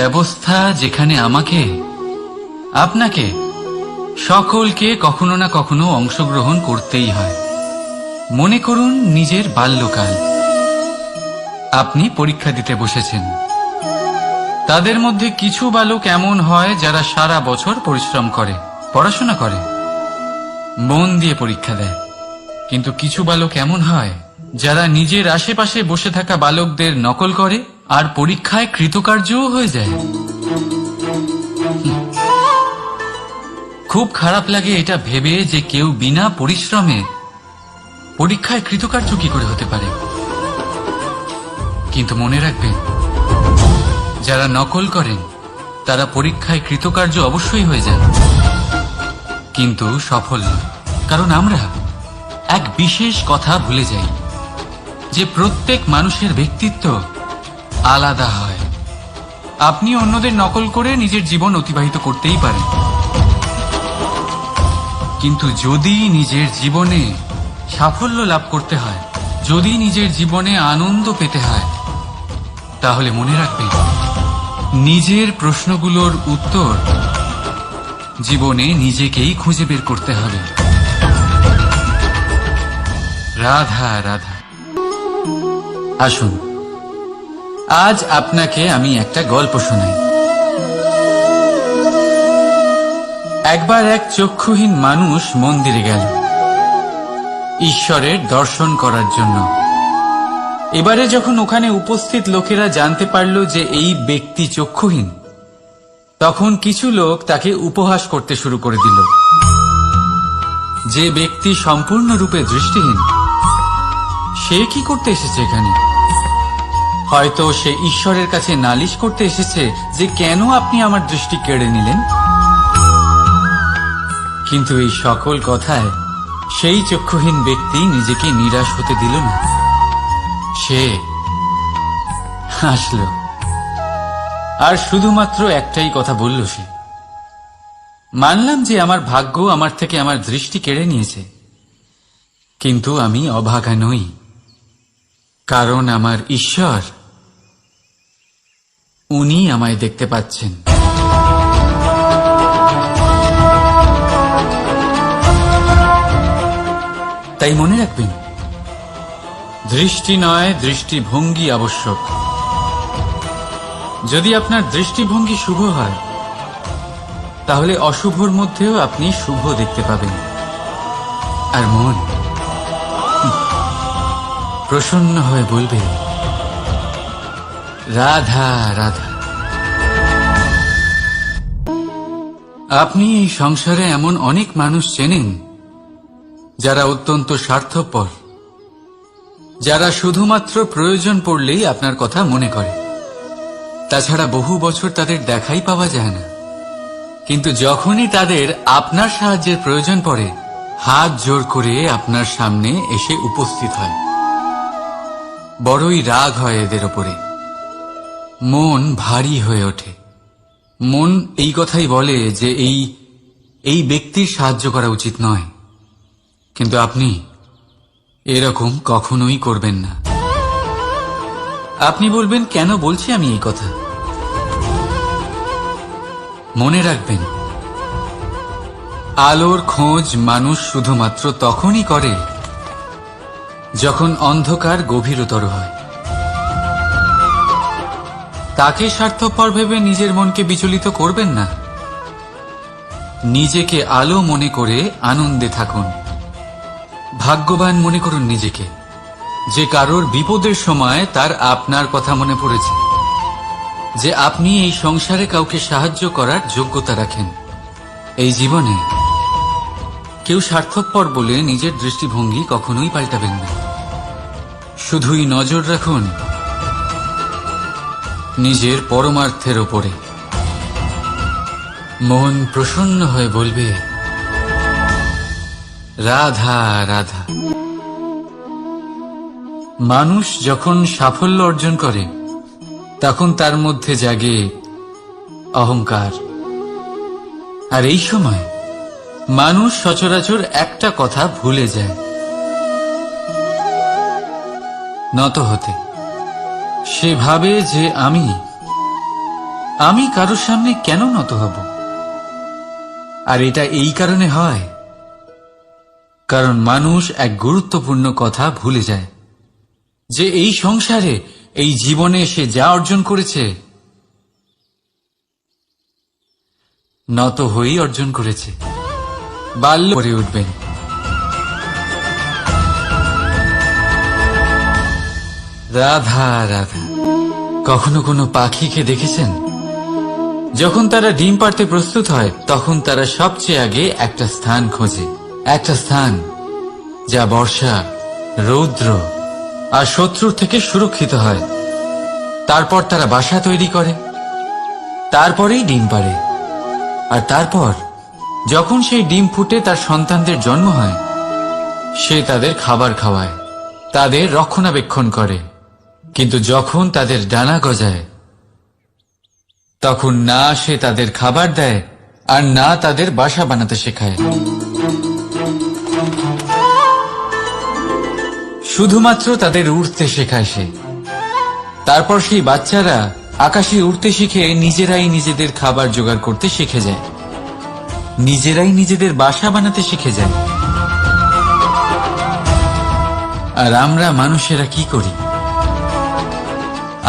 ব্যবস্থা যেখানে আমাকে, আপনাকে, সকলকে কখনো না কখনো অংশগ্রহণ করতেই হয়। মনে করুন নিজের বাল্যকাল। আপনি পরীক্ষা দিতে বসেছেন। তাদের মধ্যে কিছু বালক এমন হয় যারা সারা বছর পরিশ্রম করে, পড়াশোনা করে, মন দিয়ে পরীক্ষা দেয়। কিন্তু কিছু বালক এমন হয় যারা নিজের আশেপাশে বসে থাকা বালকদের নকল করে আর পরীক্ষায় কৃতকার্যও হয়ে যায়। খুব খারাপ লাগে এটা ভেবে যে কেউ বিনা পরিশ্রমে পরীক্ষায় কৃতকার্য কি করে হতে পারে। কিন্তু মনে রাখবেন, যারা নকল করেন তারা পরীক্ষায় কৃতকার্য অবশ্যই হয়ে যান, কিন্তু সফল নয়। কারণ আমরা এক বিশেষ কথা ভুলে যাই যে প্রত্যেক মানুষের ব্যক্তিত্ব আলাদা হয়। আপনি অন্যদের নকল করে নিজের জীবন অতিবাহিত করতেই পারেন, কিন্তু যদি নিজের জীবনে সাফল্য লাভ করতে হয়, যদি নিজের জীবনে আনন্দ পেতে হয়, তাহলে মনে রাখবেন নিজের প্রশ্নগুলোর উত্তর জীবনে নিজেকেই খুঁজে বের করতে হবে। রাধা রাধা। আসুন, আজ আপনাকে আমি একটা গল্প শোনাই। একবার এক চক্ষুহীন মানুষ মন্দিরে গেল ঈশ্বরের দর্শন করার জন্য। এবারে যখন ওখানে উপস্থিত লোকেরা জানতে পারল যে এই ব্যক্তি চক্ষুহীন, তখন কিছু লোক তাকে উপহাস করতে শুরু করে দিল। যে ব্যক্তি সম্পূর্ণরূপে দৃষ্টিহীন, সে কি করতে এসেছে এখানে? হয়তো সে ঈশ্বরের কাছে নালিশ করতে এসেছে যে কেন আপনি আমার দৃষ্টি কেড়ে নিলেন। কিন্তু এই সকল কথায় সেই চক্ষুহীন ব্যক্তি নিজেকে নিরাশ হতে দিল না। সে হাসল আর শুধুমাত্র একটাই কথা বলল সে, মানলাম যে আমার ভাগ্য আমার থেকে আমার দৃষ্টি কেড়ে নিয়েছে, কিন্তু আমি অভাগা নই, কারণ আমার ঈশ্বর, উনি আমায় দেখতে পাচ্ছেন। তাই মনে রাখবেন, দৃষ্টি নয় দৃষ্টিভঙ্গি আবশ্যক। যদি আপনার দৃষ্টিভঙ্গি শুভ হয়, তাহলে অশুভর মধ্যেও আপনি শুভ দেখতে পাবেন। আর মন প্রসন্ন হয়ে বলবে, রাধা রাধা। আপনি এই সংসারে এমন অনেক মানুষ চেনেন যারা অত্যন্ত স্বার্থপর, যারা শুধুমাত্র প্রয়োজন পড়লেই আপনার কথা মনে করে। তাছাড়া বহু বছর তাদের দেখাই পাওয়া যায় না, কিন্তু যখনই তাদের আপনার সাহায্যের প্রয়োজন পড়ে, হাত জোর করে আপনার সামনে এসে উপস্থিত হয়। বড়ই রাগ হয় এদের ওপরে, মন ভারী হয়ে ওঠে। মন এই কথাই বলে যে এই ব্যক্তির সাহায্য করা উচিত নয়, কিন্তু আপনি এরকম কখনোই করবেন না। আপনি বলবেন, কেন বলছি আমি এই কথা? মনে রাখবেন, আলোর খোঁজ মানুষ শুধুমাত্র তখনই করে যখন অন্ধকার গভীরতর হয়। তাকে স্বার্থপর ভেবে নিজের মনকে বিচলিত করবেন না। নিজেকে আলো মনে করে আনন্দে থাকুন। ভাগ্যবান মনে করুন নিজেকে, যে কারোর বিপদের সময় তার আপনার কথা মনে পড়েছে, যে আপনি এই সংসারে কাউকে সাহায্য করার যোগ্যতা রাখেন। এই জীবনে কেউ স্বার্থপর বলে নিজের দৃষ্টিভঙ্গি কখনোই পাল্টাবেন না। শুধুই নজর রাখুন নিজের পরমার্থের ওপরে। মন প্রসন্ন হয়ে বলবে, রাধা রাধা। মানুষ যখন সাফল্য অর্জন করে, তখন তার মধ্যে জাগে অহংকার। আর এই সময় মানুষ সচরাচর একটা কথা ভুলে যায়, নত হতে। সে ভাবে যে আমি কারোর সামনে কেন নত হব? আর এটা এই কারণে হয় কারণ মানুষ এক গুরুত্বপূর্ণ কথা ভুলে যায়, যে এই সংসারে, এই জীবনে সে যা অর্জন করেছে নত হয়েই অর্জন করেছে। বাল্য করে উঠবেন। রাধা রাধা। কখনো কোনো পাখিকে দেখেছেন? যখন তারা ডিম পাড়তে প্রস্তুত হয় তখন তারা সবচেয়ে আগে একটা স্থান খোঁজে, একটা স্থান যা বর্ষা, রৌদ্র আর শত্রুর থেকে সুরক্ষিত হয়। তারপর তারা বাসা তৈরি করে, তারপরেই ডিম পাড়ে। আর তারপর যখন সেই ডিম ফুটে তার সন্তানদের জন্ম হয়, সে তাদের খাবার খাওয়ায়, তাদের রক্ষণাবেক্ষণ করে। কিন্তু যখন তাদের ডানা গজায় তখন না সে তাদের খাবার দেয় আর না তাদের বাসা বানাতে শেখায়। শুধুমাত্র তাদের উড়তে শেখায় সে। তারপর সেই বাচ্চারা আকাশে উড়তে শিখে নিজেরাই নিজেদের খাবার জোগাড় করতে শিখে যায়, নিজেরাই নিজেদের বাসা বানাতে শিখে যায়। আর আমরা মানুষেরা কি করি?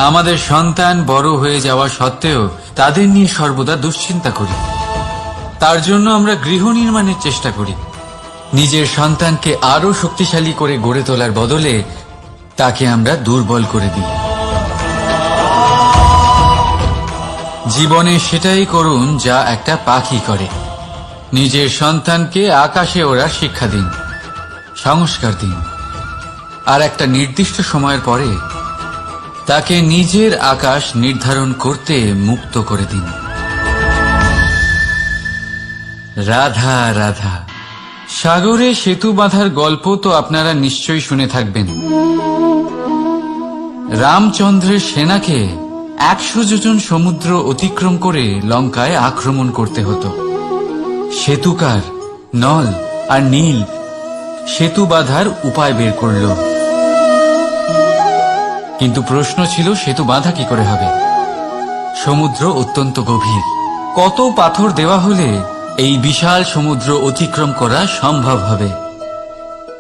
আমাদের সন্তান বড় হয়ে যাওয়া সত্ত্বেও তাদের নিয়ে সর্বদা দুশ্চিন্তা করি। তার জন্য আমরা গৃহ নির্মাণের চেষ্টা করি। নিজের সন্তানকে আরো শক্তিশালী করে গড়ে তোলার বদলে তাকে আমরা দুর্বল করে দিই। জীবনে সেটাই করুন যা একটা পাখি করে। নিজের সন্তানকে আকাশে ওড়ার শিক্ষা দিন, সংস্কার দিন, আর একটা নির্দিষ্ট সময়ের পরে তাকে নিজের আকাশ নির্ধারণ করতে মুক্ত করে দিন। রাধা রাধা। সাগরে সেতু বাঁধার গল্প তো আপনারা নিশ্চয়ই শুনে থাকবেন। রামচন্দ্রের সেনাকে 100 যোজন সমুদ্র অতিক্রম করে লঙ্কায় আক্রমণ করতে হতো। সেতুকার নল আর নীল সেতু বাঁধার উপায় বের করল, কিন্তু প্রশ্ন ছিল সেতু বাঁধা কি করে হবে? সমুদ্র অত্যন্ত গভীর। কত পাথর দেওয়া হলে এই বিশাল সমুদ্র অতিক্রম করা সম্ভব হবে?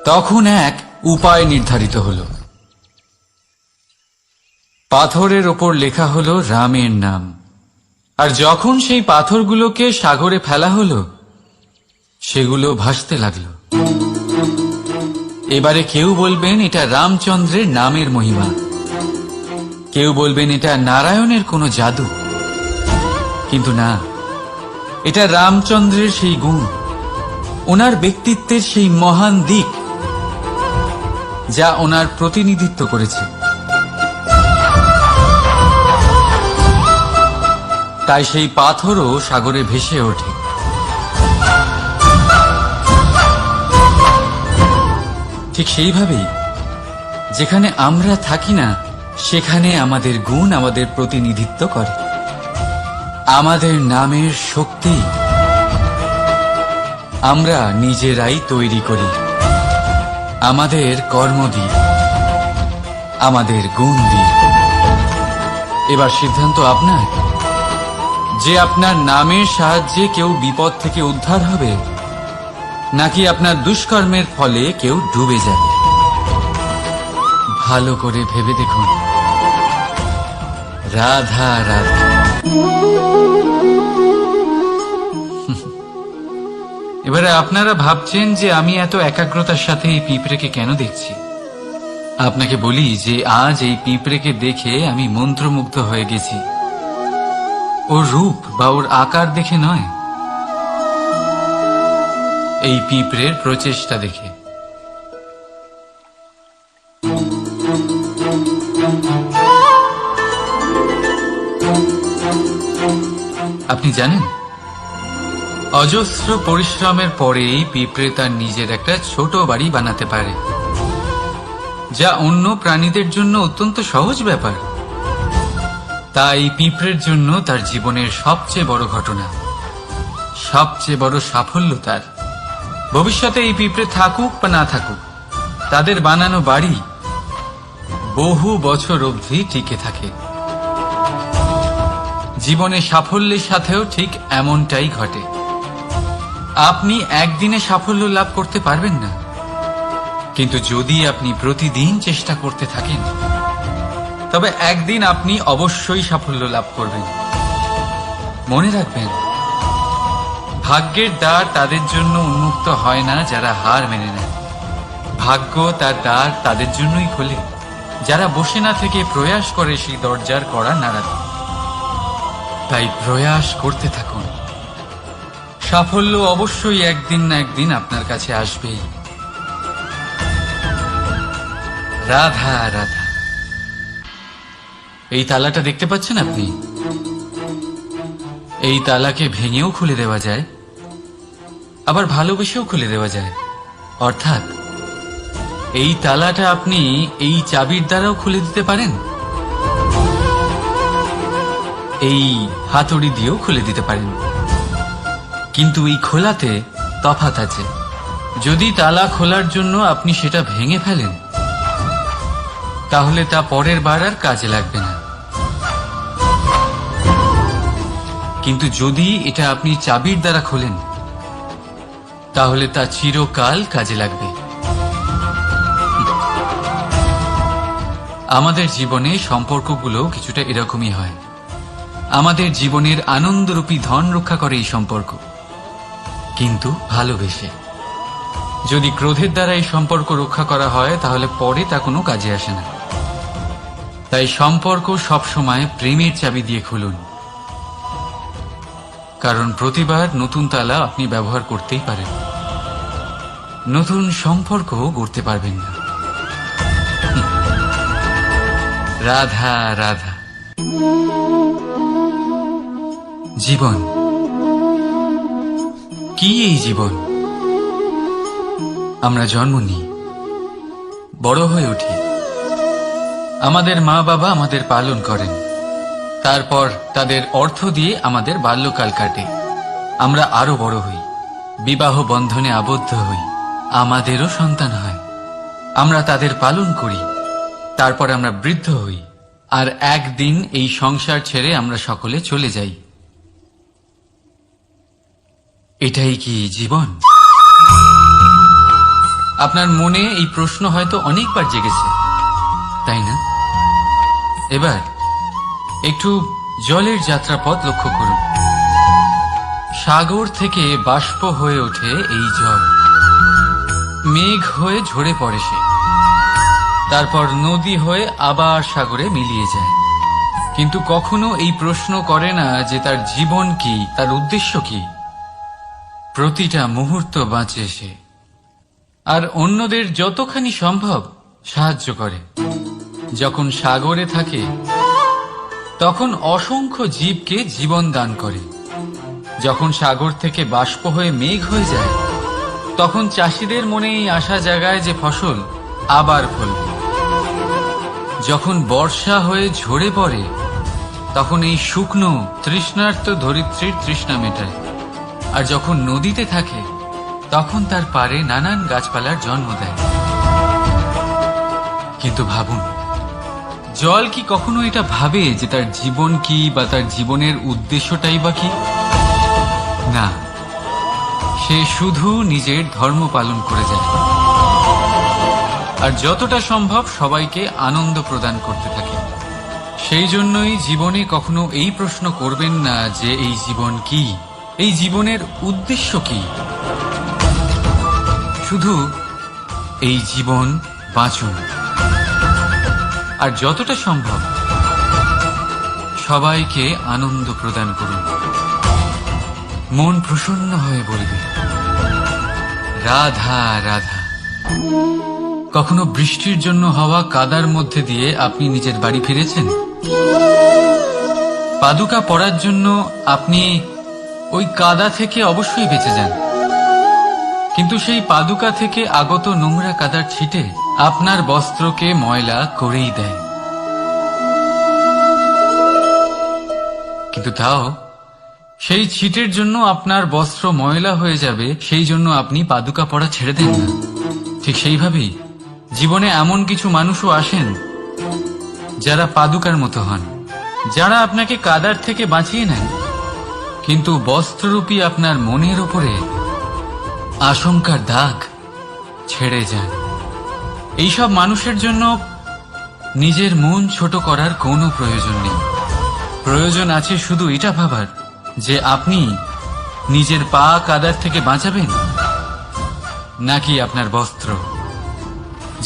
তখন এক উপায় নির্ধারিত হল। পাথরের ওপর লেখা হলো রামের নাম। আর যখন সেই পাথরগুলোকে সাগরে ফেলা হলো, সেগুলো ভাসতে লাগলো। এবারে কেউ বলবেন এটা রামচন্দ্রের নামের মহিমা, কেউ বলবেন এটা নারায়ণের কোনো জাদু। কিন্তু না, এটা রামচন্দ্রের সেই গুণ, ওনার ব্যক্তিত্বের সেই মহান দিক যা ওনার প্রতিনিধিত্ব করেছে। তাই সেই পাথরও সাগরে ভেসে ওঠে। ঠিক সেইভাবেই যেখানে আমরা থাকি না, সেখানে আমাদের গুণ আমাদের প্রতিনিধিত্ব করে। আমাদের নামের শক্তি আমরা নিজেরাই তৈরি করি, আমাদের কর্ম দিয়ে, আমাদের গুণ দিয়ে। এবার সিদ্ধান্ত আপনার, যে আপনার নামের সাহায্যে কেউ বিপদ থেকে উদ্ধার হবে, নাকি আপনার দুষ্কর্মের ফলে কেউ ডুবে যাবে। ভালো করে ভেবে দেখুন। রাধা রাধা। এবারে আপনারা ভাবছেন যে আমি এত একাগ্রতার সাথে এই পিঁপড়েকে কেন দেখছি। আপনাকে বলি যে আজ এই পিঁপড়েকে দেখে আমি মন্ত্রমুগ্ধ হয়ে গেছি। ওর রূপ বা ওর আকার দেখে নয়, এই পিঁপড়ের প্রচেষ্টা দেখে। আপনি জানেন, অজস্র পরিশ্রমের পরেই পিঁপড়ে তার নিজের একটা ছোট বাড়ি বানাতে পারে, যা অন্য প্রাণীদের জন্য অত্যন্ত সহজ ব্যাপার। তাই পিঁপড়ের জন্য তার জীবনের সবচেয়ে বড় ঘটনা, সবচেয়ে বড় সাফল্য তার। ভবিষ্যতে এই পিঁপড়ে থাকুক বা না থাকুক, তাদের বানানো বাড়ি বহু বছর অবধি টিকে থাকে। জীবনে সাফল্যের সাথেও ঠিক এমনটাই ঘটে। আপনি একদিনে সাফল্য লাভ করতে পারবেন না, কিন্তু যদি আপনি প্রতিদিন চেষ্টা করতে থাকেন তবে একদিন আপনি অবশ্যই সাফল্য লাভ করবেন। মনে রাখবেন, ভাগ্যের দ্বার তাদের জন্য উন্মুক্ত হয় না যারা হার মেনে নেয়। ভাগ্য তার দ্বার তাদের জন্যই খোলে যারা বসে না থেকে প্রয়াস করে সেই দরজার কড়া নাড়াতে। তাই প্রয়াস করতে থাকুন, সাফল্য অবশ্যই একদিন না একদিন আপনার কাছে আসবেই। রাধা রাধা। এই তালাটা দেখতে পাচ্ছেন আপনি? এই তালাকে ভেঙেও খুলে দেওয়া যায়, আবার ভালোবেসেও খুলে দেওয়া যায়। অর্থাৎ এই তালাটা আপনি এই চাবির দ্বারাও খুলে দিতে পারেন, এই হাতুড়ি দিয়েও খুলে দিতে পারেন। কিন্তু এই খোলাতে তফাৎ আছে। যদি তালা খোলার জন্য আপনি সেটা ভেঙে ফেলেন তাহলে তা পরের বার আর কাজে লাগবে না। কিন্তু যদি এটা আপনি চাবির দ্বারা খোলেন তাহলে তা চিরকাল কাজে লাগবে। আমাদের জীবনে সম্পর্কগুলো কিছুটা এরকমই হয়। আমাদের জীবনের আনন্দরূপী ধন রক্ষা করে এই সম্পর্ক, কিন্তু ভালোবেসে। যদি ক্রোধের দ্বারা এই সম্পর্ক রক্ষা করা হয় তাহলে পরে তা কোনো কাজে আসে না। তাই সম্পর্ক সবসময় প্রেমের চাবি দিয়ে খুলুন, কারণ প্রতিবার নতুন তালা আপনি ব্যবহার করতেই পারেন, নতুন সম্পর্ক গড়তে পারবেন না। রাধা রাধা। জীবন কি? এই জীবন আমরা জন্ম নিই, বড় হয়ে উঠি, আমাদের মা বাবা আমাদের পালন করেন, তারপর তাদের অর্থ দিয়ে আমাদের বাল্যকাল কাটে। আমরা আরো বড় হই, বিবাহ বন্ধনে আবদ্ধ হই, আমাদেরও সন্তান হয়, আমরা তাদের পালন করি, তারপর আমরা বৃদ্ধ হই, আর একদিন এই সংসার ছেড়ে আমরা সকলে চলে যাই। এটাই কি জীবন? আপনার মনে এই প্রশ্ন হয়তো অনেকবার জেগেছে, তাই না? এবার একটু জলের যাত্রাপথ লক্ষ্য করুন। সাগর থেকে বাষ্প হয়ে ওঠে এই জল, মেঘ হয়ে ঝরে পড়ে সে, তারপর নদী হয়ে আবার সাগরে মিলিয়ে যায়। কিন্তু কখনো এই প্রশ্ন করে না যে তার জীবন কি, তার উদ্দেশ্য কি। প্রতিটা মুহূর্ত বাঁচে সে, আর অন্যদের যতখানি সম্ভব সাহায্য করে। যখন সাগরে থাকে তখন অসংখ্য জীবকে জীবন দান করে। যখন সাগর থেকে বাষ্প হয়ে মেঘ হয়ে যায় তখন চাষিদের মনে এই আশা জাগায় যে ফসল আবার ফলবে। যখন বর্ষা হয়ে ঝরে পড়ে তখন এই শুকনো তৃষ্ণার্ত ধরিত্রীর তৃষ্ণা মেটায়। আর যখন নদীতে থাকে তখন তার পাড়ে নানান গাছপালার জন্ম দেয়। কিন্তু ভাবুন, জল কি কখনো এটা ভাবে যে তার জীবন কি বা তার জীবনের উদ্দেশ্যটাই বা কি? না, সে শুধু নিজের ধর্ম পালন করে যায়, আর যতটা সম্ভব সবাইকে আনন্দ প্রদান করতে থাকে। সেই জন্যই জীবনে কখনো এই প্রশ্ন করবেন না যে এই জীবন কি, এই জীবনের উদ্দেশ্য কি। শুধু এই জীবন বাঁচুন, আর যতটা সম্ভব সবাইকে আনন্দ প্রদান করুন। মন প্রসন্ন হয়ে বলবে রাধা রাধা। কখনো বৃষ্টির জন্য হওয়া কাদার মধ্যে দিয়ে আপনি নিজের বাড়ি ফিরেছেন? পাদুকা পরার জন্য আপনি ওই কাদা থেকে অবশ্যই বেঁচে যান, কিন্তু সেই পাদুকা থেকে আগত নোংরা কাদার ছিটে আপনার বস্ত্রকে ময়লা করেই দেয়। কিন্তু তাও সেই ছিটের জন্য আপনার বস্ত্র ময়লা হয়ে যাবে, সেই জন্য আপনি পাদুকা পরা ছেড়ে দেন না। ঠিক সেইভাবেই জীবনে এমন কিছু মানুষও আসেন যারা পাদুকার মতো হন, যারা আপনাকে কাদার থেকে বাঁচিয়ে নেন, কিন্তু বস্ত্ররূপী আপনার মনের উপরে আশঙ্কার দাগ ছেড়ে যান। এইসব মানুষের জন্য নিজের মন ছোট করার কোনো প্রয়োজন নেই। প্রয়োজন আছে শুধু এটা ভাবার যে আপনি নিজের পা কাদার থেকে বাঁচাবেন নাকি আপনার বস্ত্র।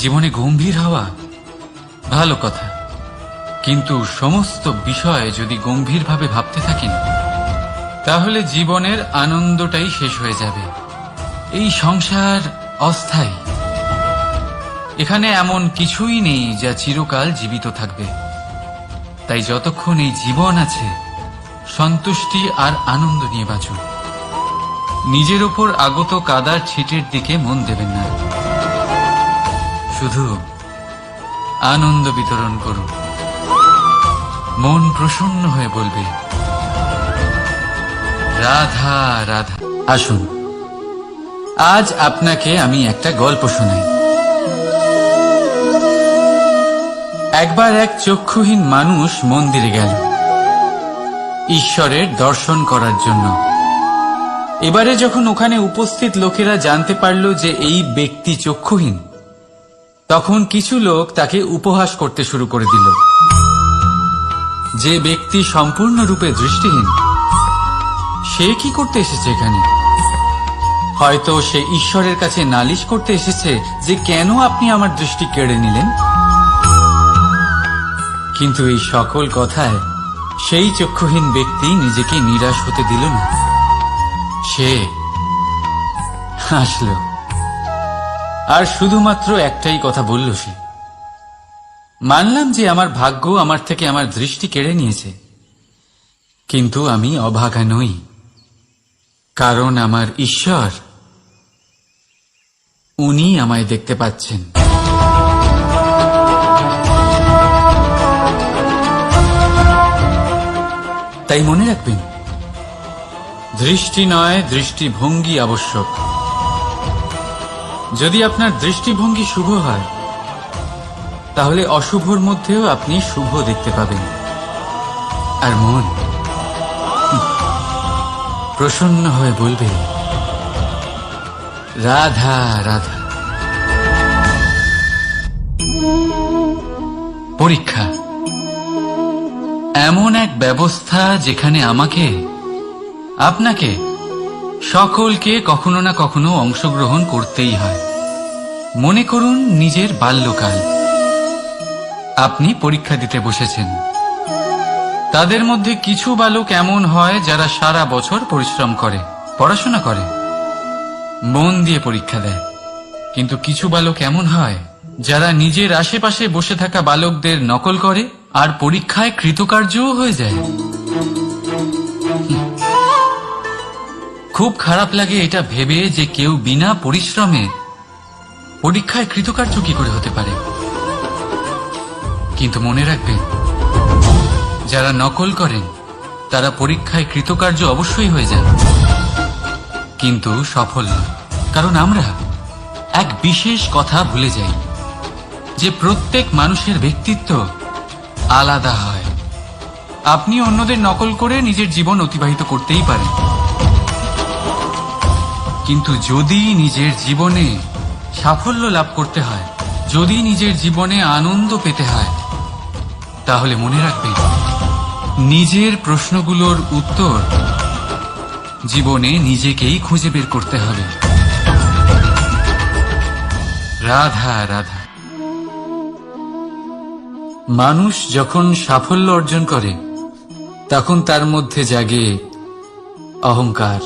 জীবনে গম্ভীর হওয়া ভালো কথা, কিন্তু সমস্ত বিষয় যদি গম্ভীরভাবে ভাবতে থাকেন তাহলে জীবনের আনন্দটাই শেষ হয়ে যাবে। এই সংসার অস্থায়ী, এখানে এমন কিছুই নেই যা চিরকাল জীবিত থাকবে। তাই যতক্ষণ এই জীবন আছে সন্তুষ্টি আর আনন্দ নিয়ে বাঁচুন। নিজের ওপর আগত কাদার ছিটের দিকে মন দেবেন না, শুধু আনন্দ বিতরণ করুন। মন প্রসন্ন হয়ে বলবে, রাধা রাধা। আসুন, আজ আপনাকে আমি একটা গল্প শোনাই। একবার এক চক্ষুহীন মানুষ মন্দিরে গেল ঈশ্বরের দর্শন করার জন্য। এবারে যখন ওখানে উপস্থিত লোকেরা জানতে পারল যে এই ব্যক্তি চক্ষুহীন, তখন কিছু লোক তাকে উপহাস করতে শুরু করে দিল। যে ব্যক্তি সম্পূর্ণরূপে দৃষ্টিহীন, সে কি করতে এসেছে এখানে? হয়তো সে ঈশ্বরের কাছে নালিশ করতে এসেছে যে কেন আপনি আমার দৃষ্টি কেড়ে নিলেন। কিন্তু এই সকল কথায় সেই চক্ষুহীন ব্যক্তি নিজেকে নিরাশ হতে দিল না। সে হাসল আর শুধুমাত্র একটাই কথা বলল সে, মানলাম যে আমার ভাগ্য আমার থেকে আমার দৃষ্টি কেড়ে নিয়েছে, কিন্তু আমি অভাগা নই, কারণ আমার ঈশ্বর, উনি আমায় দেখতে পাচ্ছেন। তাই মনে রাখবেন, দৃষ্টি নয় দৃষ্টিভঙ্গি আবশ্যক। যদি আপনার দৃষ্টিভঙ্গি শুভ হয় তাহলে অশুভর মধ্যেও আপনি শুভ দেখতে পাবেন। আর মন প্রসন্ন হয়ে বলবে, রাধা রাধা। পরীক্ষা এমন এক ব্যবস্থা যেখানে আমাকে, আপনাকে, সকলকে কখনো না কখনো অংশগ্রহণ করতেই হয়। মনে করুন নিজের বাল্যকাল। আপনি পরীক্ষা দিতে বসেছেন। তাদের মধ্যে কিছু বালক এমন হয় যারা সারা বছর পরিশ্রম করে, পড়াশোনা করে, মন দিয়ে পরীক্ষা দেয়। কিন্তু কিছু বালক এমন হয় যারা নিজের আশেপাশে বসে থাকা বালকদের নকল করে আর পরীক্ষায় কৃতকার্যও হয়ে যায়। খুব খারাপ লাগে এটা ভেবে যে কেউ বিনা পরিশ্রমে পরীক্ষায় কৃতকার্য কি করে হতে পারে। কিন্তু মনে রাখবেন, যারা নকল করেন তারা পরীক্ষায় কৃতকার্য অবশ্যই হয়ে যান, কিন্তু সফল নয়। কারণ আমরা এক বিশেষ কথা ভুলে যাই যে প্রত্যেক মানুষের ব্যক্তিত্ব আলাদা হয়। আপনি অন্যদের নকল করে নিজের জীবন অতিবাহিত করতেই পারেন, কিন্তু যদি নিজের জীবনে সাফল্য লাভ করতে হয়, যদি নিজের জীবনে আনন্দ পেতে হয়, তাহলে মনে রাখবেন, নিজের প্রশ্নগুলোর উত্তর জীবনে নিজেকেই খুঁজে বের করতে হবে। রাধা রাধা। মানুষ যখন সাফল্য অর্জন করে তখন তার মধ্যে জাগে অহংকার।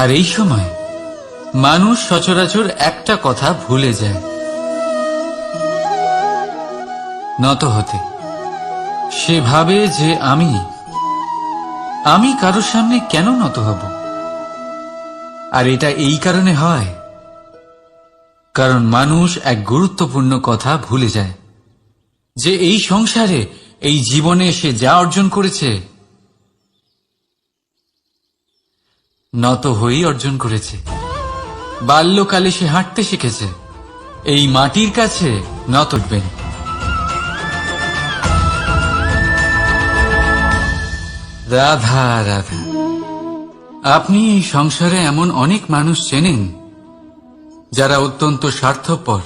আর এই সময় মানুষ সচরাচর একটা কথা ভুলে যায়, নত হতে। সে ভাবে যে আমি কারোর সামনে কেন নত হব। আর এটা এই কারণে হয় কারণ মানুষ এক গুরুত্বপূর্ণ কথা ভুলে যায়, যে এই সংসারে, এই জীবনে সে যা অর্জন করেছে নত হয়েই অর্জন করেছে। বাল্যকালে সে হাঁটতে শিখেছে, এই মাটির কাছে নত উঠবেন। রাধা রাধা, আপনি এই সংসারে এমন অনেক মানুষ চেনেন যারা অত্যন্ত স্বার্থপর,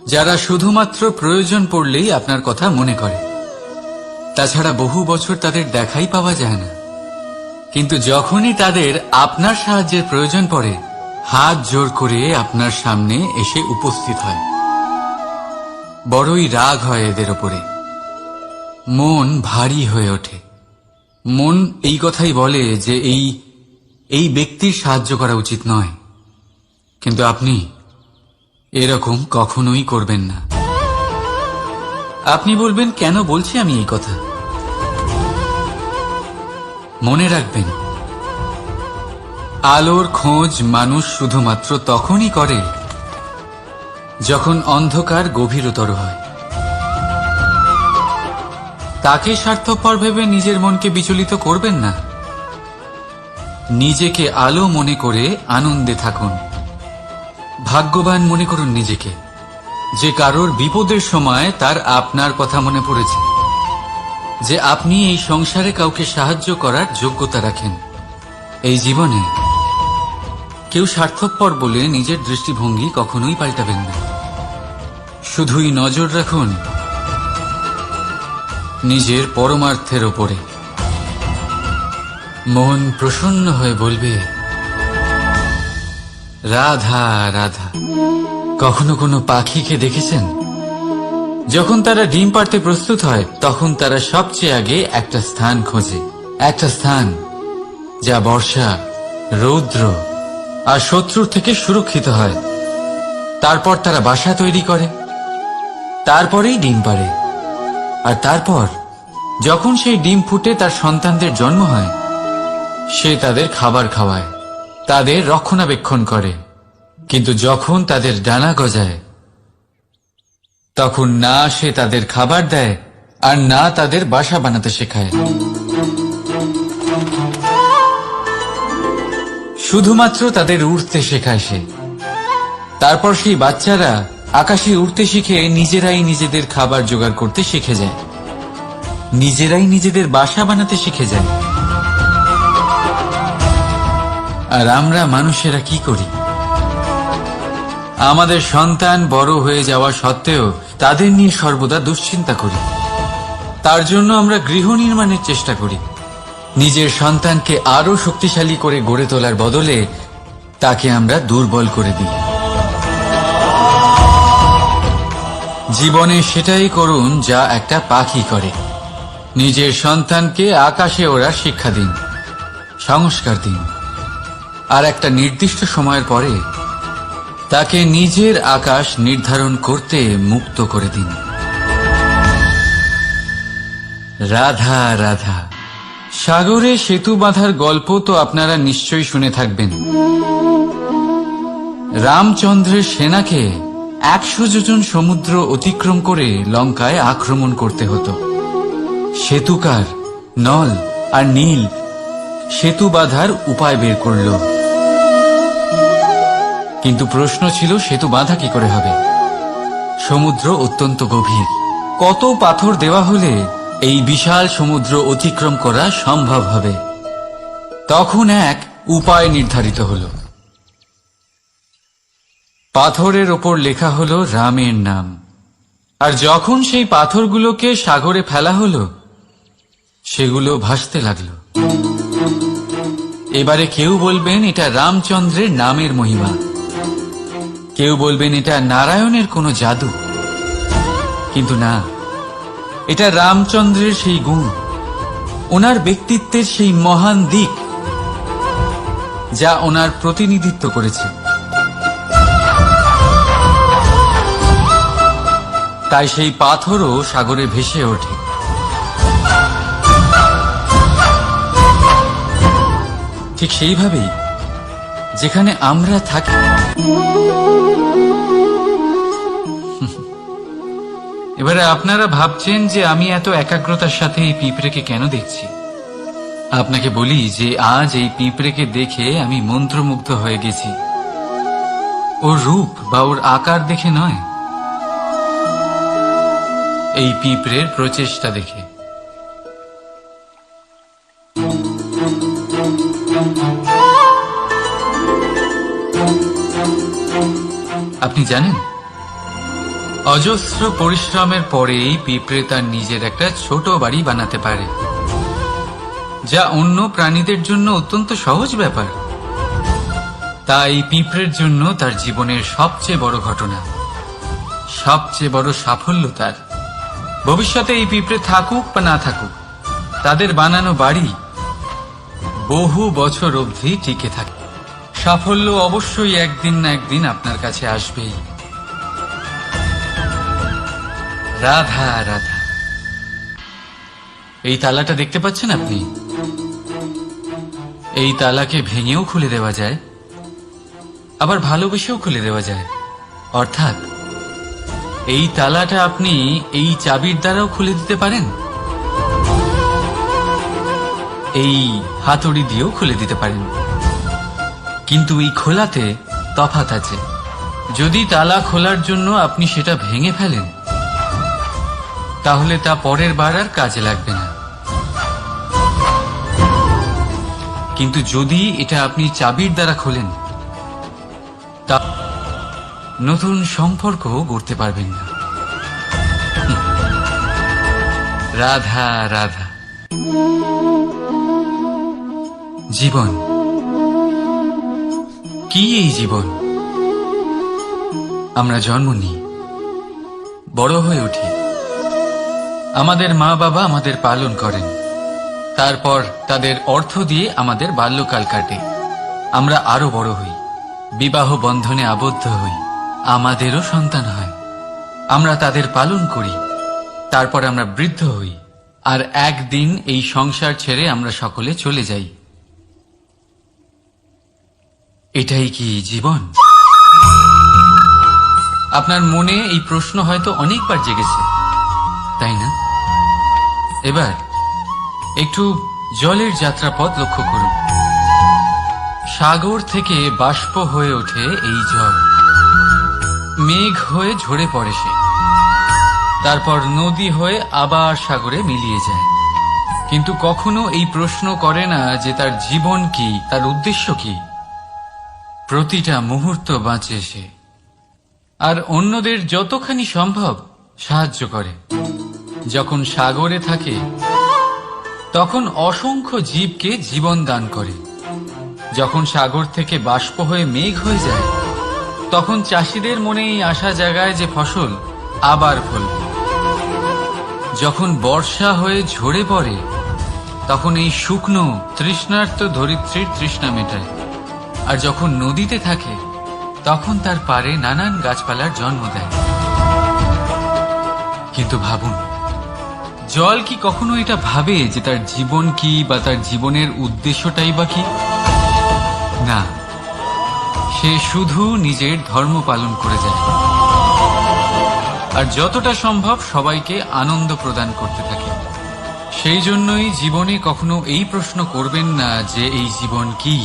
যারা শুধুমাত্র প্রয়োজন পড়লেই আপনার কথা মনে করে। তাছাড়া বহু বছর তাদের দেখাই পাওয়া যায় না, কিন্তু যখনই তাদের আপনার সাহায্যের প্রয়োজন পড়ে হাত জোর করে আপনার সামনে এসে উপস্থিত হয়। বড়ই রাগ হয় এদের ওপরে, মন ভারী হয়ে ওঠে। মন এই কথাই বলে যে এই ব্যক্তির সাহায্য করা উচিত নয়, কিন্তু আপনি এরকম কখনোই করবেন না। আপনি বলবেন, কেন বলছি আমি এই কথা? মনে রাখবেন, আলোর খোঁজ মানুষ শুধুমাত্র তখনই করে যখন অন্ধকার গভীরতর হয়। তাকে স্বার্থপর ভেবে নিজের মনকে বিচলিত করবেন না। নিজেকে আলো মনে করে আনন্দে থাকুন। ভাগ্যবান মনে করুন নিজেকে, যে কারোর বিপদের সময় তার আপনার কথা মনে পড়েছে, যে আপনি এই সংসারে কাউকে সাহায্য করার যোগ্যতা রাখেন। এই জীবনে কেউ স্বার্থপর বলে নিজের দৃষ্টিভঙ্গি কখনোই পাল্টাবেন না। শুধুই নজর রাখুন নিজের পরমার্থের ওপরে। মন প্রসন্ন হয়ে বলবে, রাধা রাধা। কখনো কোনো পাখিকে দেখেছেন? যখন তারা ডিম পাড়তে প্রস্তুত হয় তখন তারা সবচেয়ে আগে একটা স্থান খোঁজে, একটা স্থান যা বর্ষা, রৌদ্র আর শত্রুর থেকে সুরক্ষিত হয়। তারপর তারা বাসা তৈরি করে, তারপরেই ডিম পাড়ে। আর তারপর যখন সেই ডিম ফুটে তার সন্তানদের জন্ম হয়, সে তাদের খাবার খাওয়ায়, তাদের রক্ষণাবেক্ষণ করে। কিন্তু যখন তাদের ডানা গজায়, তখন না সে তাদের খাবার দেয় আর না তাদের বাসা বানাতে শেখায়। শুধুমাত্র তাদের উড়তে শেখায় সে। তারপর সেই বাচ্চারা আকাশে উড়তে শিখে নিজেরাই নিজেদের খাবার জোগাড় করতে শিখে যায়, নিজেরাই নিজেদের বাসা বানাতে শিখে যায়। আর আমরা মানুষেরা কি করি? আমাদের সন্তান বড় হয়ে যাওয়া সত্ত্বেও তাদের নিয়ে সর্বদা দুশ্চিন্তা করি। তার জন্য আমরা গৃহ নির্মাণের চেষ্টা করি। নিজের সন্তানকে আরো শক্তিশালী করে গড়ে তোলার বদলে তাকে আমরা দুর্বল করে দিই। জীবনে সেটাই করুন যা একটা পাখি করে। নিজের সন্তানকে আকাশে ওড়ার শিক্ষা দিন, সংস্কার দিন, আর একটা নির্দিষ্ট সময়ের পরে তাকে নিজের আকাশ নির্ধারণ করতে মুক্ত করে দিন। রাধা রাধা। সাগরে সেতু বাঁধার গল্প তো আপনারা নিশ্চয়ই শুনে থাকবেন। রামচন্দ্রের সেনাকে 100 যোজন সমুদ্র অতিক্রম করে লঙ্কায় আক্রমণ করতে হতো। সেতুকার নল আর নীল সেতু বাঁধার উপায় বের করল, কিন্তু প্রশ্ন ছিল সেতু বাঁধা কি করে হবে? সমুদ্র অত্যন্ত গভীর। কত পাথর দেওয়া হলে এই বিশাল সমুদ্র অতিক্রম করা সম্ভব হবে? তখন এক উপায় নির্ধারিত হল। পাথরের ওপর লেখা হলো রামের নাম। আর যখন সেই পাথরগুলোকে সাগরে ফেলা হলো, সেগুলো ভাসতে লাগলো। এবারে কেউ বলবেন এটা রামচন্দ্রের নামের মহিমা, কেউ বলবেন এটা নারায়ণের কোনো জাদু। কিন্তু না, এটা রামচন্দ্রের সেই গুণ, ওনার ব্যক্তিত্বের সেই মহান দিক যা ওনার প্রতিনিধিত্ব করেছে। তাই সেই পাথরও সাগরে ভেসে ওঠে। ঠিক সেইভাবেই যেখানে আমরা থাকি, এবারে আপনারা ভাবছেন যে আমি এত একাগ্রতার সাথে এই পিঁপড়েকে কেন দেখছি। আপনাকে বলি যে আজ এই পিঁপড়েকে দেখে আমি মন্ত্রমুগ্ধ হয়ে গেছি। ওর রূপ বা ওর আকার দেখে নয়, এই পিঁপড়ের প্রচেষ্টা দেখে। আপনি জানেন, অজস্র পরিশ্রমের পরেই পিঁপড়ে তার নিজের একটা ছোট বাড়ি বানাতে পারে, যা অন্য প্রাণীদের জন্য অত্যন্ত সহজ ব্যাপার। তাই পিঁপড়ের জন্য তার জীবনের সবচেয়ে বড় ঘটনা, সবচেয়ে বড় সাফল্য তার। ভবিষ্যতে এই পিঁপড়ে থাকুক বা না থাকুক, তাদের বানানো বাড়ি বহু বছর অবধি টিকে থাকে। সাফল্য অবশ্যই একদিন না একদিন আপনার কাছে আসবেই। রাধা রাধা। এই তালাটা দেখতে পাচ্ছেন আপনি? এই তালাকে ভেঙেও খুলে দেওয়া যায়, আবার ভালোবেসেও খুলে দেওয়া যায়। অর্থাৎ এই তালাটা আপনি এই চাবির দ্বারাও খুলে দিতে পারেন, এই হাতুড়ি দিয়েও খুলে দিতে পারেন। কিন্তু এই খোলাতে তফাৎ আছে। যদি তালা খোলার জন্য আপনি সেটা ভেঙে ফেলেন, তাহলে তা পরের বার আর কাজে লাগবে না। কিন্তু যদি এটা আপনি চাবির দ্বারা খোলেন, তা নতুন সম্পর্ক গড়তে পারবেন না। রাধা রাধা। জীবন কি? এই জীবন, আমরা জন্ম নিই, বড় হয়ে উঠি, আমাদের মা বাবা আমাদের পালন করেন, তারপর তাদের অর্থ দিয়ে আমাদের বাল্যকাল কাটে, আমরা আরো বড় হই, বিবাহ বন্ধনে আবদ্ধ হই, আমাদেরও সন্তান হয়, আমরা তাদের পালন করি, তারপর আমরা বৃদ্ধ হই, আর একদিন এই সংসার ছেড়ে আমরা সকলে চলে যাই। এটাই কি জীবন? আপনার মনে এই প্রশ্ন হয়তো অনেকবার জেগেছে, তাই না? এবার একটু জলের যাত্রাপথ লক্ষ্য করুন। সাগর থেকে বাষ্প হয়ে ওঠে এই জল, মেঘ হয়ে ঝরে পড়ে সে, তারপর নদী হয়ে আবার সাগরে মিলিয়ে যায়। কিন্তু কখনো এই প্রশ্ন করে না যে তার জীবন কি, তার উদ্দেশ্য কি। প্রতিটা মুহূর্ত বাঁচে সে, আর অন্যদের যতখানি সম্ভব সাহায্য করে। যখন সাগরে থাকে তখন অসংখ্য জীবকে জীবন দান করে। যখন সাগর থেকে বাষ্প হয়ে মেঘ হয়ে যায়, তখন চাষিদের মনে এই আশা জাগায় যে ফসল আবার ফলবে। যখন বর্ষা হয়ে ঝরে পড়ে, তখন এই শুকনো তৃষ্ণার্ত ধরিত্রীর তৃষ্ণা মেটায়। আর যখন নদীতে থাকে, তখন তার পারে নানান গাছপালার জন্ম দেয়। কিন্তু ভাবুন, জল কি কখনো এটা ভাবে যে তার জীবন কি বা তার জীবনের উদ্দেশ্যটাই বা কি? না, সে শুধু নিজের ধর্ম পালন করে যায়, আর যতটা সম্ভব সবাইকে আনন্দ প্রদান করতে থাকে। সেই জন্যই জীবনে কখনো এই প্রশ্ন করবেন না যে এই জীবন কি,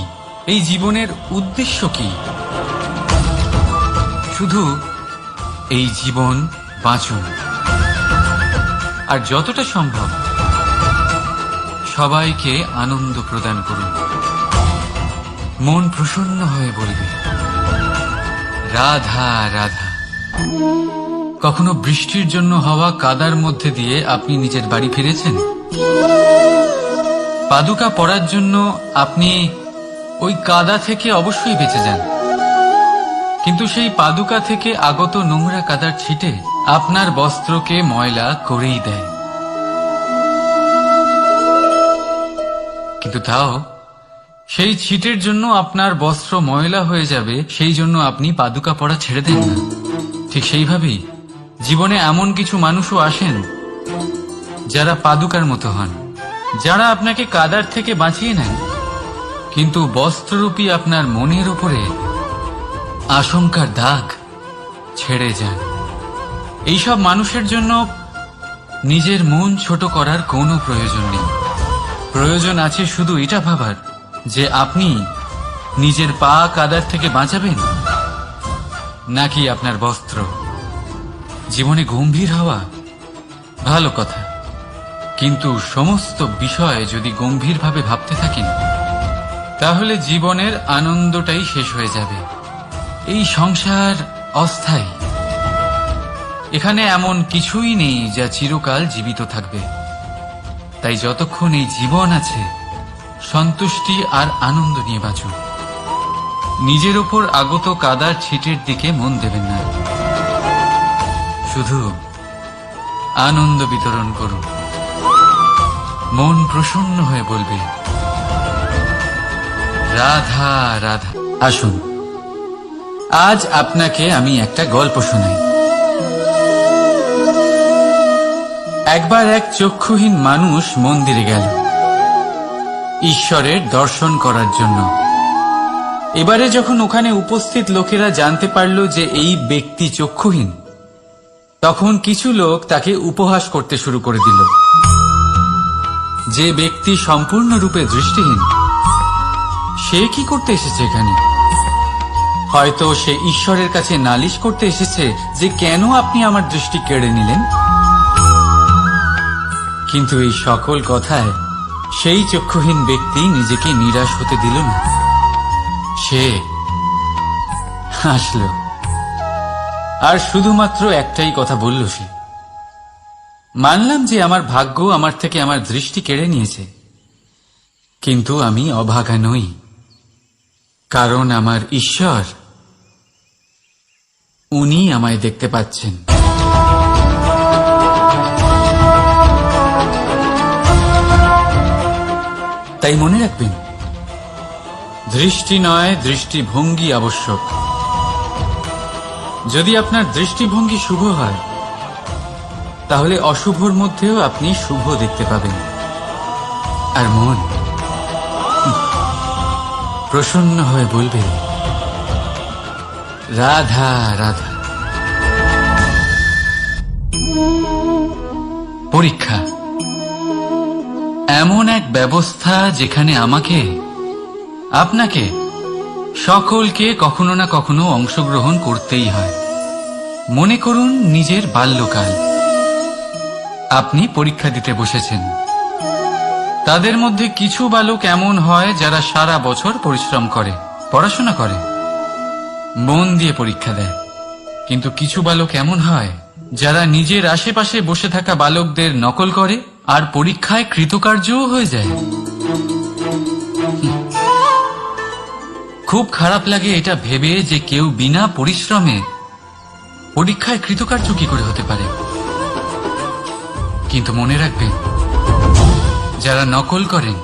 এই জীবনের উদ্দেশ্য কি। শুধু এই জীবন বাঁচুন, আর যতটা সম্ভব সবাইকে আনন্দ প্রদান করুন। মন প্রসন্ন হয়ে বলবে রাধা রাধা। কখনো বৃষ্টির জন্য হওয়া কাদার মধ্যে দিয়ে আপনি নিজের বাড়ি ফিরেছেন? পাদুকা পরার জন্য আপনি ওই কাদা থেকে অবশ্যই বেঁচে যান, কিন্তু সেই পাদুকা থেকে আগত নোংরা কাদার ছিটে আপনার বস্ত্রকে ময়লা করেই দেয়। কিন্তু তাও সেই ছিটের জন্য আপনার বস্ত্র ময়লা হয়ে যাবে, সেই জন্য আপনি পাদুকা পরা ছেড়ে দেন না। ঠিক সেইভাবেই জীবনে এমন কিছু মানুষও আসেন যারা পাদুকার মতো হন, যারা আপনাকে কাদার থেকে বাঁচিয়ে নেন, কিন্তু বস্ত্ররূপী আপনার মনের উপরে আশঙ্কার দাগ ছেড়ে যান। এইসব মানুষের জন্য নিজের মন ছোট করার কোনো প্রয়োজন নেই। প্রয়োজন আছে শুধু এটা ভাবার যে আপনি নিজের পা কাদার থেকে বাঁচাবেন নাকি আপনার বস্ত্র। জীবনে গম্ভীর হওয়া ভালো কথা, কিন্তু সমস্ত বিষয় যদি গম্ভীরভাবে ভাবতে থাকেন, তাহলে জীবনের আনন্দটাই শেষ হয়ে যাবে। এই সংসার অস্থায়ী। এখানে এমন কিছুই নেই যা চিরকাল জীবিত থাকবে। তাই যতক্ষণ এই জীবন আছে, সন্তুষ্টি আর আনন্দ নিয়ে বাঁচুন। নিজের ওপর আগত কাদার ছিটের দিকে মন দেবেন না, শুধু আনন্দ বিতরণ করুন। মন প্রসন্ন হয়ে বলবে, রাধা রাধা। আসুন, আজ আপনাকে আমি একটা গল্প শোনাই। একবার এক চক্ষুহীন মানুষ মন্দিরে গেল ঈশ্বরের দর্শন করার জন্য। এবারে যখন ওখানে উপস্থিত লোকেরা জানতে পারল যে এই ব্যক্তি চক্ষুহীন, তখন কিছু লোক তাকে উপহাস করতে শুরু করে দিল। যে ব্যক্তি সম্পূর্ণরূপে দৃষ্টিহীন, সে কি করতে এসেছে এখানে? হয়তো সে ঈশ্বরের কাছে নালিশ করতে এসেছে যে কেন আপনি আমার দৃষ্টি কেড়ে নিলেন। কিন্তু এই সকল কথায় সেই চক্ষুহীন ব্যক্তি নিজেকে নিরাশ হতে দিল না। সে হাসল আর শুধুমাত্র একটাই কথা বলল সে, মানলাম যে আমার ভাগ্য আমার থেকে আমার দৃষ্টি কেড়ে নিয়েছে, কিন্তু আমি অভাগা নই, কারণ আমার ঈশ্বর, উনি আমায় দেখতে পাচ্ছেন। তাই মনে রাখবেন, দৃষ্টি নয়, দৃষ্টিভঙ্গি আবশ্যক। যদি আপনার দৃষ্টিভঙ্গি শুভ হয়, তাহলে অশুভর মধ্যেও আপনি শুভ দেখতে পাবেন। আর মন প্রসন্ন হয়ে বলবে, রাধা রাধা। পরীক্ষা এমন এক ব্যবস্থা যেখানে আমাকে, আপনাকে, সকলকে কখনো না কখনো অংশগ্রহণ করতেই হয়। মনে করুন নিজের বাল্যকাল। আপনি পরীক্ষা দিতে বসেছেন। তাদের মধ্যে কিছু বালক এমন হয় যারা সারা বছর পরিশ্রম করে, পড়াশোনা করে, মন দিয়ে পরীক্ষা দেয়। কিন্তু কিছু বালক এমন হয় যারা নিজের আশেপাশে বসে থাকা বালকদের নকল করে আর পরীক্ষায় কৃতকার্যও হয়ে যায়। খুব খারাপ লাগে এটা ভেবে যে কেউ বিনা পরিশ্রমে পরীক্ষায় কৃতকার্য কি করে হতে পারে। কিন্তু মনে রাখবেন, যারা নকল করেন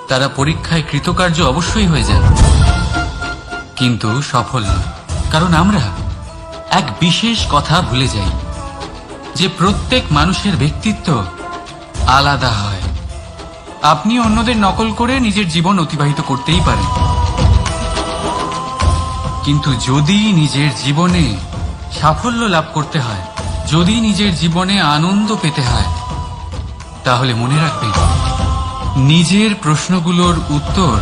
তারা পরীক্ষায় কৃতকার্য অবশ্যই হয়ে যায়, কিন্তু সফল নয়। কারণ আমরা এক বিশেষ কথা ভুলে যাই, যে প্রত্যেক মানুষের ব্যক্তিত্ব আলাদা হয়। আপনি অন্যদের নকল করে নিজের জীবন অতিবাহিত করতেই পারেন, কিন্তু যদি নিজের জীবনে সাফল্য লাভ করতে হয়, যদি নিজের জীবনে আনন্দ পেতে হয়, তাহলে মনে রাখবেন, নিজের প্রশ্নগুলোর উত্তর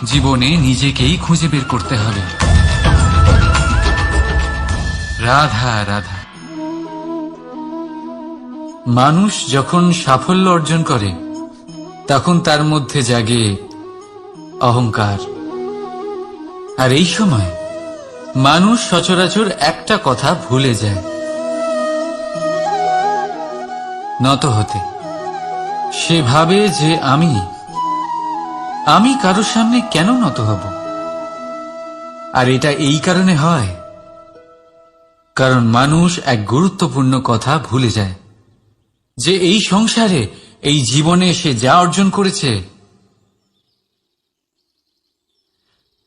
জীবনে নিজেকেই খুঁজে বের করতে হবে। রাধা রাধা। মানুষ যখন সাফল্য অর্জন করে, তখন তার মধ্যে জাগে অহংকার। আর এই সময় মানুষ সচরাচর একটা কথা ভুলে যায়, নত হতে। সে ভাবে যে আমি কারোর সামনে কেন নত হব। আর এটা এই কারণে হয়, কারণ মানুষ এক গুরুত্বপূর্ণ কথা ভুলে যায়, যে এই সংসারে, এই জীবনে সে যা অর্জন করেছে,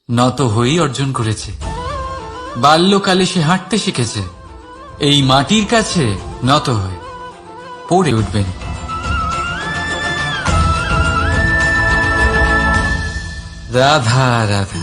নত হয়েই অর্জন করেছে। বাল্যকালে সে হাঁটতে শিখেছে, এই মাটির কাছে নত হয়ে পড়ে উঠবেন। রাধা রাধা।